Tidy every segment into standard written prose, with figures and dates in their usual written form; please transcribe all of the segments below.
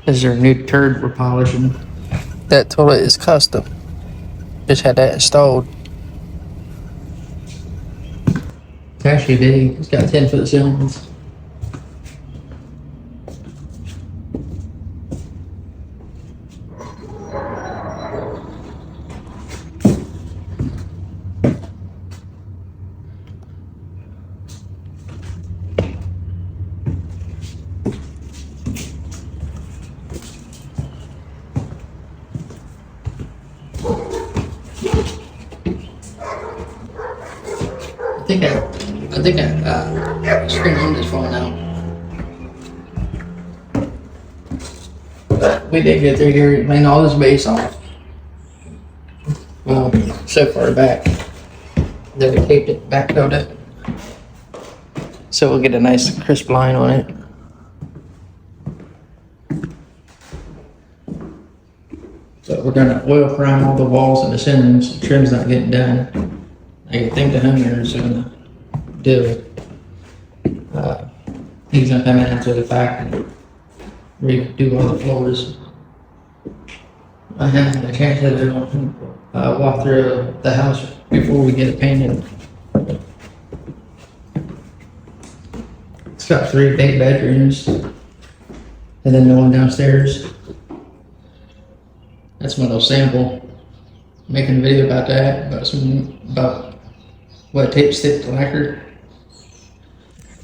Is there a new turd we're polishing? That toilet is custom. Just had that installed. It's actually big. It's got 10-foot ceilings. I think screen on this phone now. But we did get through here and clean all this base off. Well, so far back. Then we taped it, backfilled it. So we'll get a nice crisp line on it. So we're gonna oil prime all the walls and the ceilings. The trim's not getting done. I think the homeowner's gonna do it. He's gonna come in after the fact and redo all the floors. I haven't had a chance to walk through the house before we get it painted. It's got 3 big bedrooms and then the one downstairs. That's my little sample. Making a video about that, about what tape stick to lacquer.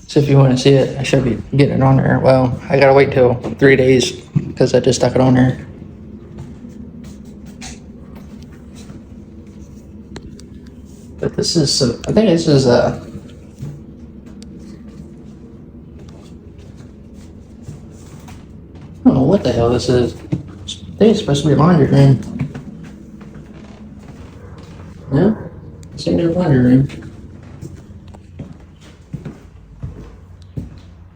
So if you want to see it, I should be getting it on there. Well, I gotta wait till 3 days because I just stuck it on there. But this is, I think this is I don't know what the hell this is. I think it's supposed to be a laundry room. No? It's in their laundry room.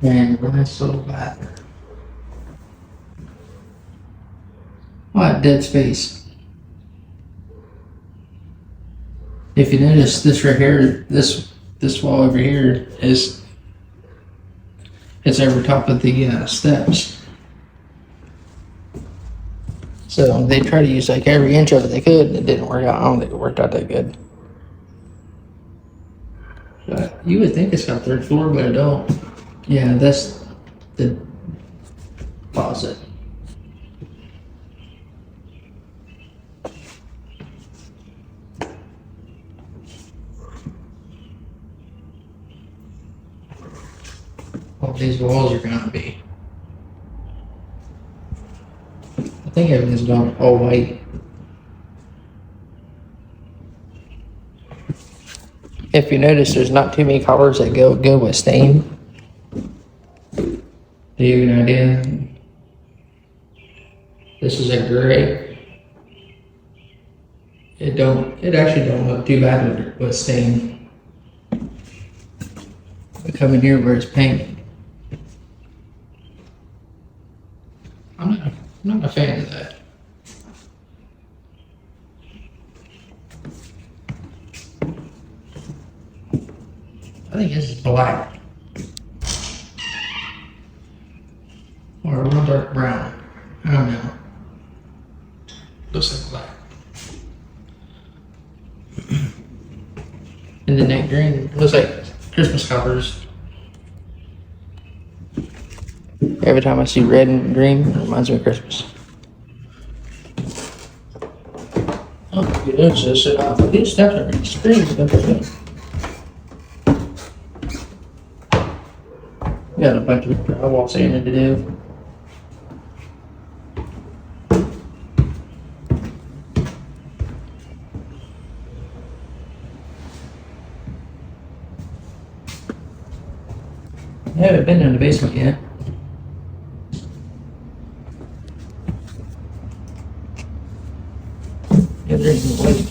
And a nice little bath. What dead space. If you notice this right here, this wall over here it's over top of the steps. So they try to use like every inch of it they could, and it didn't work out. I don't think it worked out that good. But you would think it's got 3rd floor, but it don't. Yeah, that's the closet. All these walls are gonna be. I think everything's gone all white. If you notice, there's not too many colors that go with stain. Do you have an idea? This is a gray. It actually don't look too bad with stain. We come in here where it's pink. I'm not a fan of that. I think this is black. Or a real dark brown. I don't know. Looks like black. And then that green looks like Christmas colors. Every time I see red and green, it reminds me of Christmas. Oh, you notice this? These steps are extremely. Got a bunch of drywall sanding to do. I haven't been in the basement yet. Yeah, there's no light.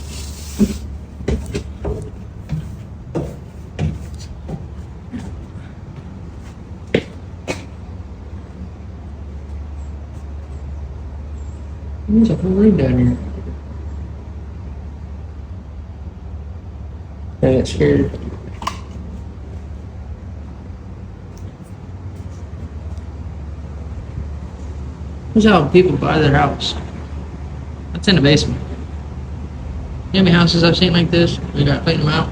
There's a whole room down here. I got scared. Here's how people buy their house. That's in the basement. You know how many houses I've seen like this? We gotta clean them out.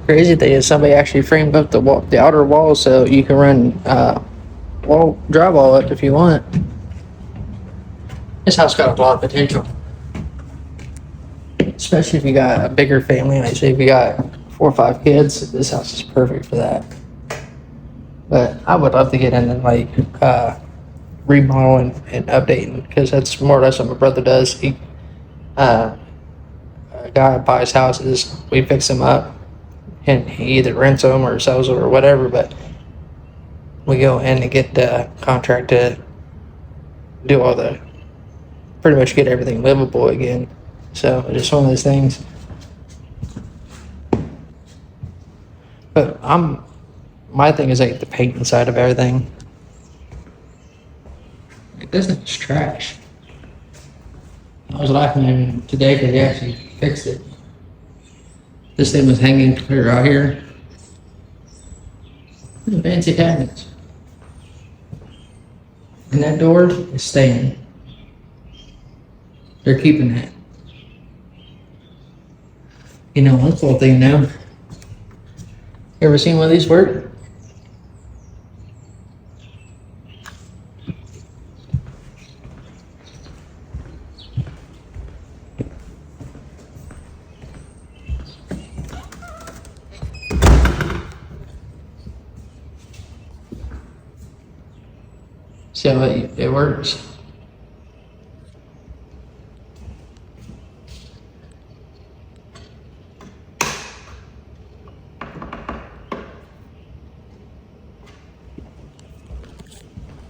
Crazy thing is somebody actually framed up the outer wall so you can run drywall up if you want. This house got a lot of potential, especially if you got a bigger family. Like say if you got 4 or 5 kids, this house is perfect for that. But I would love to get into like remodeling and updating because that's more or less what my brother does. A guy buys houses, we fix them up, and he either rents them or sells them or whatever. But we go in and get the contract to do all the, pretty much get everything livable again. So it's just one of those things. But my thing is like the painting side of everything. Like this thing's trash. I was laughing at him today because he actually fixed it. This thing was hanging clear out here. Fancy cabinets. And that door is staying. They're keeping that. You know, one cool thing now. You ever seen one of these work? See how it works?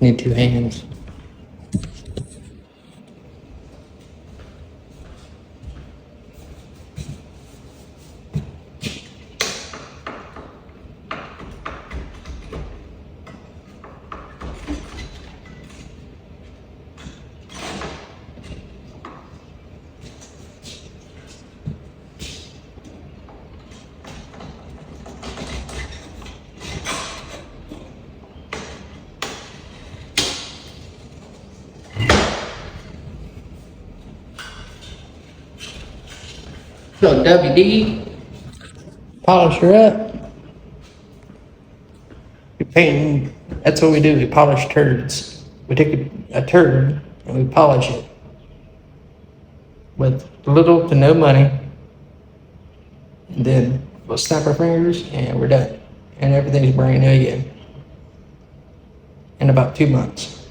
Need 2 hands. So WD, polish her up. We painting, that's what we do, we polish turds. We take a turd and we polish it with little to no money. And then we'll snap our fingers and we're done. And everything's brand new again in about 2 months.